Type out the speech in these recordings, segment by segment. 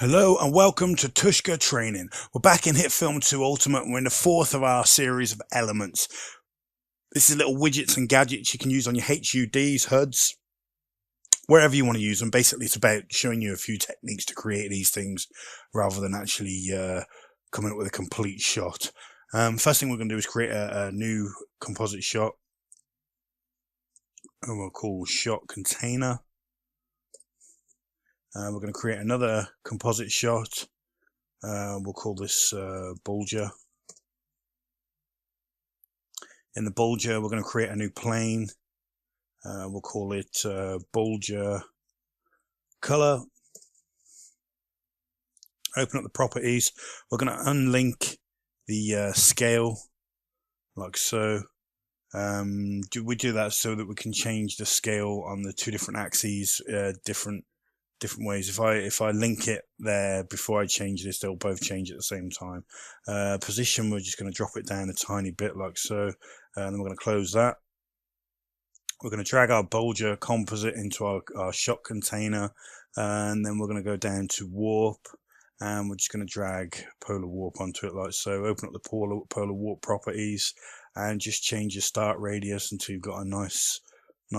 Hello and welcome to Tooshka Training. We're back in Hitfilm 2 Ultimate and we're in the fourth of our series of elements. This is little widgets and gadgets you can use on your HUDs, HUDs, wherever you want to use them. Basically, it's about showing you a few techniques to create these things rather than actually coming up with a complete shot. First thing we're going to do is create a new composite shot, and we'll call shot container. We're going to create another composite shot. We'll call this bulger. In the bulger, we're going to create a new plane. We'll call it bulger color. Open up the properties. We're going to unlink the scale, like so. We do that so that we can change the scale on the two different axes, different ways. If I link it there before I change this, they'll both change at the same time. Position, we're just going to drop it down a tiny bit like so, and then we're going to close that. We're going to drag our bulger composite into our shot container, and then we're going to go down to warp, and we're just going to drag polar warp onto it like so. Open up the polar warp properties and just change your start radius until you've got a nice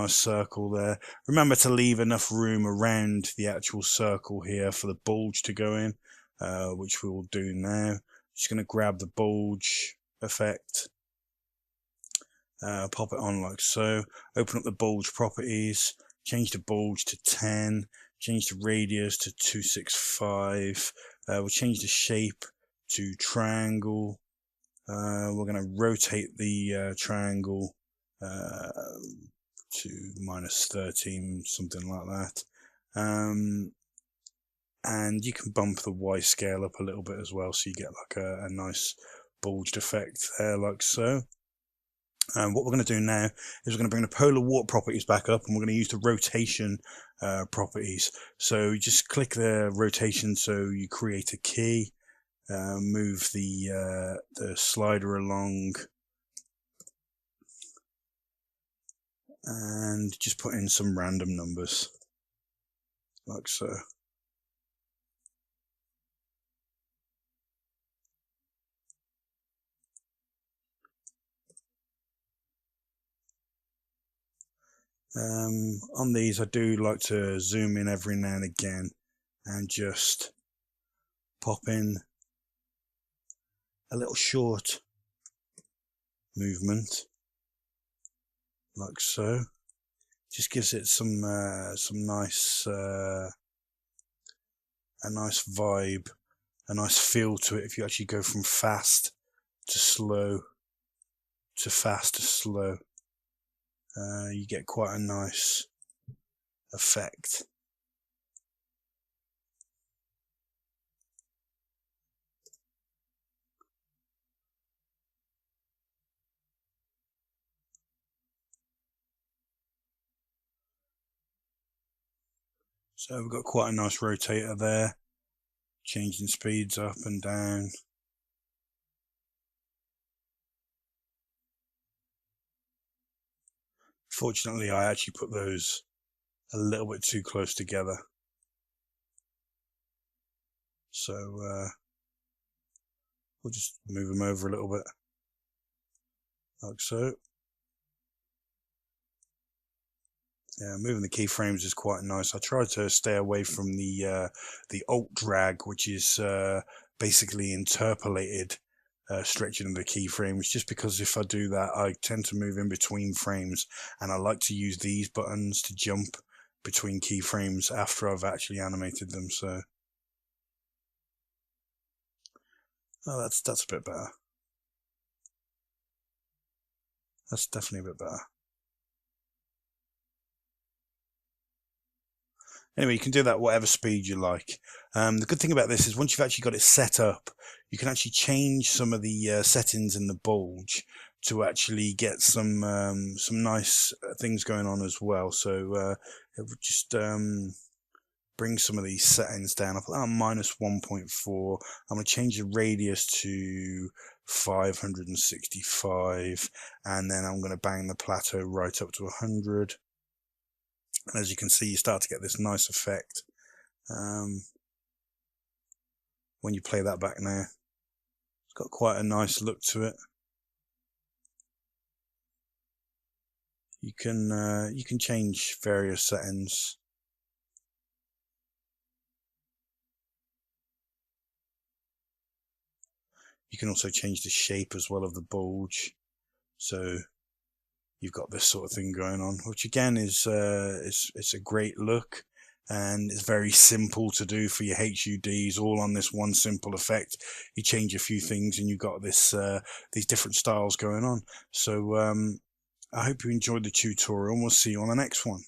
circle there. Remember to leave enough room around the actual circle here for the bulge to go in, which we will do now. Just going to grab the bulge effect, pop it on like so. Open up the bulge properties, change the bulge to 10, change the radius to 265. We'll change the shape to triangle. We're going to rotate the triangle to -13, something like that. And you can bump the Y scale up a little bit as well, so you get like a nice bulged effect there, like so. And what we're going to do now is we're going to bring the polar warp properties back up, and we're going to use the rotation properties. So you just click the rotation so you create a key, move the slider along, and just put in some random numbers like so. On these, I do like to zoom in every now and again and just pop in a little short movement like so. Just gives it some nice a nice vibe, a nice feel to it. If you actually go from fast to slow to fast to slow, you get quite a nice effect. So we've got quite a nice rotator there, changing speeds up and down. Fortunately, I actually put those a little bit too close together. So we'll just move them over a little bit, like so. Yeah, moving the keyframes is quite nice. I try to stay away from the alt drag, which is basically interpolated stretching of the keyframes, just because if I do that, I tend to move in between frames, and I like to use these buttons to jump between keyframes after I've actually animated them. So, oh, that's a bit better. That's definitely a bit better. Anyway, you can do that at whatever speed you like. The good thing about this is once you've actually got it set up, you can actually change some of the settings in the bulge to actually get some nice things going on as well. So it would just bring some of these settings down. I'll put that on -1.4. I'm going to change the radius to 565, and then I'm going to bang the plateau right up to 100. And as you can see, you start to get this nice effect. when you play that back now. It's got quite a nice look to it. You can change various settings. You can also change the shape as well of the bulge, so you've got this sort of thing going on, which again is it's a great look, and it's very simple to do for your HUDs, all on this one simple effect. You change a few things and you've got this these different styles going on. So I hope you enjoyed the tutorial, and we'll see you on the next one.